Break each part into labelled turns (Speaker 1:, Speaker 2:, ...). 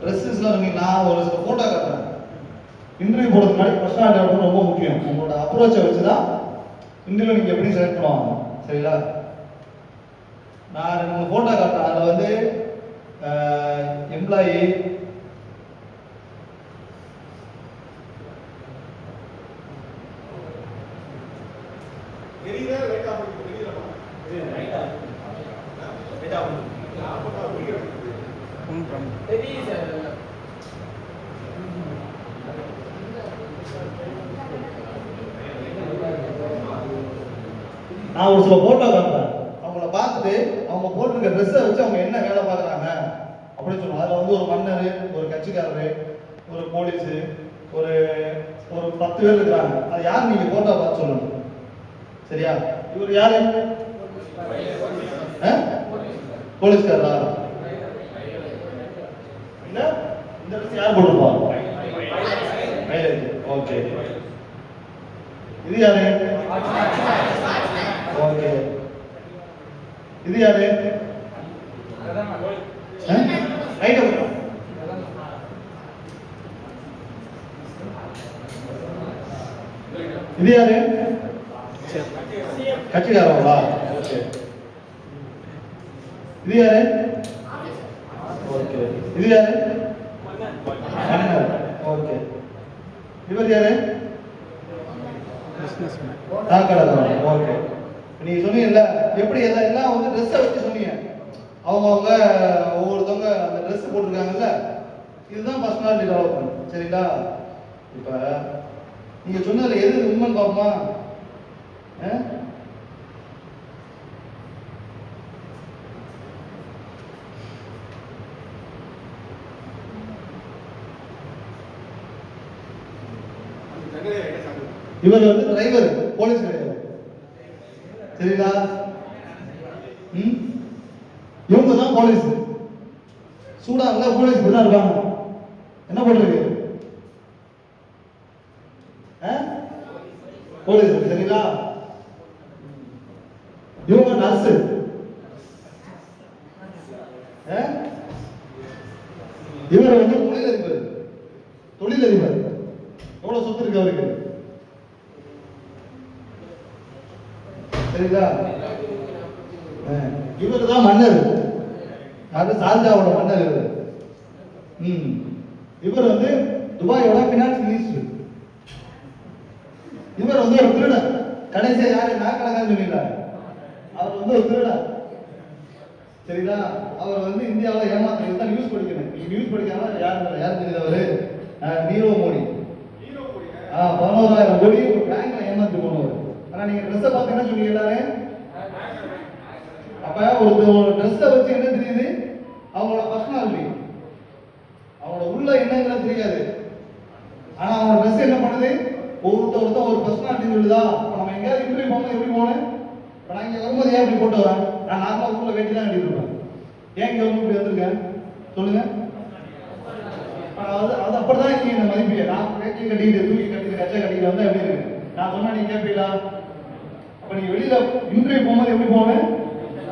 Speaker 1: ட்ரெஸ்ஸஸ்லாம் சொன்னீங்க. நான் ஒரு சில ஃபோட்டோ காட்டுறேன். இன்டர்வியூ போடுறதுக்கு முன்னாடி பர்சனாலிட்டி டெவலப்மெண்ட் ரொம்ப முக்கியம். உங்களோட அப்ரோச்சை வச்சு தான் இன்டர்வியூ நீங்கள் எப்படி செலக்ட் பண்ணுவாங்க. சரிங்களா? நான் 2 ஃபோட்டோ காட்டுறேன். அதில் வந்து எம்ப்ளாயி, நான் ஒரு சில போட்டோ காட்டுறேன். அவங்கள பார்த்துட்டு அவங்க போட்டிருக்க ட்ரெஸ்ஸை வச்சு அவங்க என்ன வேலை பார்க்குறாங்க அப்படின்னு சொல்லுவாங்க. அதில் வந்து ஒரு மன்னர், ஒரு கட்சிக்காரரு, ஒரு போலீஸு, ஒரு ஒரு 10 பேர் இருக்கிறாங்க. அது யார் நீங்கள் போட்டோ பார்த்து சொல்லணும். சரியா? இவர் யாரு? போலீஸ்காரா? இல்ல இந்த ட்ரெஸ் யார் போட்டுருப்பா? ஓகே. இது யாரு? ஓகே. இது யாரு? இது யாரு? கட்சிக்காரங்களா? ஓகே. இது யாரு? ஓகே. இது யாரு? மன்னர். ஓகே. இவர் யாரு? பிசினஸ்மேன். ஓகே. நீங்க சொன்னீங்கல்ல எப்படி எல்லாம் வந்து ட்ரெஸ்ஸை வச்சு சொன்னீங்க. அவங்க ஒவ்வொருத்தவங்க அந்த ட்ரெஸ் போட்டிருக்காங்கல்ல, இதுதான் பர்சனாலிட்டி டெவலப்மெண்ட். சரிங்களா? இப்ப நீங்க சொன்னதுல எது உண்மைன்னு பார்ப்போமா? இவர் வந்து டிரைவர், போலீஸ் கிடையாது. சரிங்களா? இவங்க தான் போலீஸ். சூடான்ல போலீஸ் இப்படிதான் இருக்காங்க. என்ன பண்றது? போலீஸ். சரிங்களா? இவங்க நர்ஸ். இவர் வந்து தொழிலதிபர். எவ்வளவு சொத்து இருக்கு அவருக்கு? சரிங்களா? இவர் தான் மன்னர். அது சார்ஜாவோட மன்னர் இவர். இவர் வந்து துபாயோட பினான்ஸ் மினிஸ்டர். இவர் வந்து ஒரு திருடன். கடைசியா யாரு? நாக்கணக்கான்னு சொன்னீங்களா? அவர் வந்து ஒரு திருடன். சரிங்களா? அவர் வந்து இந்தியாவில் ஏமாத்துறது தான் நியூஸ் படிக்கணும். நியூஸ் படிக்காம யாரு தெரியுது? அவரு நீரவ் மோடி. 11,000 கோடி ஒரு பேங்க்ல ஏமாத்தி போனவர். ஆனா நீங்க ட்ரெஸ்ஸை பார்த்து என்ன சொன்னீங்க எல்லாரும்? அப்ப ஒரு ட்ரெஸ்ஸை வச்சு என்ன தெரியுது? அவங்களோட பர்சனாலிட்டி, அவங்களோட உள்ள என்னங்கிறது தெரியாது. ஆனா அவங்க ட்ரெஸ் என்ன பண்ணுது? ஒருத்தர் ஒரு பர்சனாலிட்டி சொல்லுதா? நம்ம எங்கேயாவது இன்டர்வியூ போகணும், எப்படி போகணும்? இப்போ நான் இங்கே வரும்போது ஏன் இப்படி போட்டு வரேன்? நான் நார்மலாக ஊரில் வேட்டி தான் கட்டிட்டு இருப்பேன். ஏன் இங்கே வந்து இப்படி வந்திருக்கேன் சொல்லுங்க. அது அப்படிதான் நீங்க என்ன மதிப்பீங்க. நான் வேட்டி கட்டிக்கிட்டு தூக்கி கட்டிட்டு கச்சை கட்டிக்கிட்டு வந்தா எப்படி இருக்கு? நான் சொன்னா நீங்க கேட்பீங்களா? அப்ப நீங்க வெளியில இன்டர்வியூ போகும்போது எப்படி போகணும்?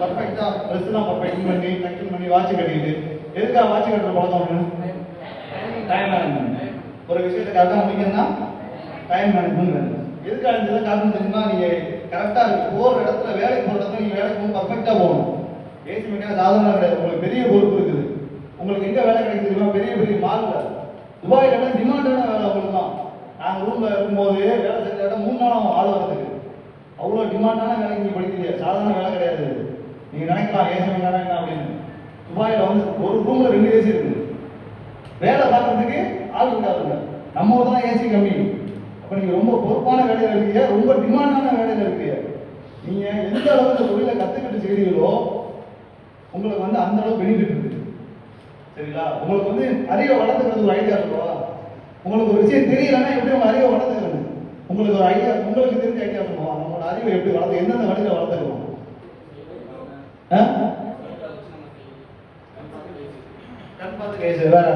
Speaker 1: பர்ஃபெக்டா ட்ரெஸ் எல்லாம் பர்ஃபெக்ட் பண்ணி டக்கிங் பண்ணி வாட்ச் கட்டிக்கிட்டு. எதுக்காக வாட்ச் கட்டுற பழக்கம்? Time management. ஒரு விஷயத்தை கரெக்டாக முடிக்கணும்னா டைம் மேனேஜ்மெண்ட். எதுக்காக இருந்தது காரணம் தெரியுமா? நீங்க கரெக்டா போற இடத்துல, வேலைக்கு போற இடத்துல நீங்க வேலைக்கு போகணும், பர்ஃபெக்டா போகணும். ஏசி மெக்கானிக் சாதாரண கிடையாது. உங்களுக்கு பெரிய பொறுப்பு இருக்குது. உங்களுக்கு எங்க வேலை கிடைக்குது தெரியுமா? பெரிய பெரிய மால்ல. துபாயில டிமாண்டான வேலை அவங்களுக்கு தான். நாங்கள் ரூம்ல இருக்கும்போது வேலை செஞ்ச இடம் 3 நாள் ஆகும் ஆள் வரதுக்கு. அவ்வளோ டிமாண்டான வேலைக்கு நீங்க படிக்கிறீங்க. சாதாரண வேலை கிடையாது. நீங்க நினைக்கலாம் ஏசி மெக்கானிக் என்ன அப்படின்னு. துபாயில வந்து ஒரு ரூம்ல 2 ஏசி இருக்குது. வேலை பார்க்கறதுக்கு ஆள் இருக்காதுங்க. நம்ம ஊர் தான் ஏசி கம்மி. அப்ப நீங்க ரொம்ப பொறுப்பான வேலையில இருக்கீங்க, ரொம்ப டிமாண்டான வேலையில இருக்கீங்க. நீங்க எந்த அளவுக்கு இந்த தொழிலை கத்துக்கிட்டு செய்றீங்களோ உங்களுக்கு வந்து அந்த அளவுக்கு பெனிஃபிட் இருக்கு. சரிங்களா? உங்களுக்கு வந்து அறிவை வளர்த்துக்கிறது ஒரு ஐடியா சொல்லுவா. உங்களுக்கு ஒரு விஷயம் தெரியலன்னா எப்படி உங்க அறிவை வளர்த்துக்கிறது? உங்களுக்கு ஒரு ஐடியா, உங்களுக்கு தெரிஞ்ச ஐடியா சொல்லுவா. நம்மளோட அறிவை எப்படி வளர்த்து, எந்தெந்த வழியில வளர்த்துக்கணும்? கண் பார்த்து வேற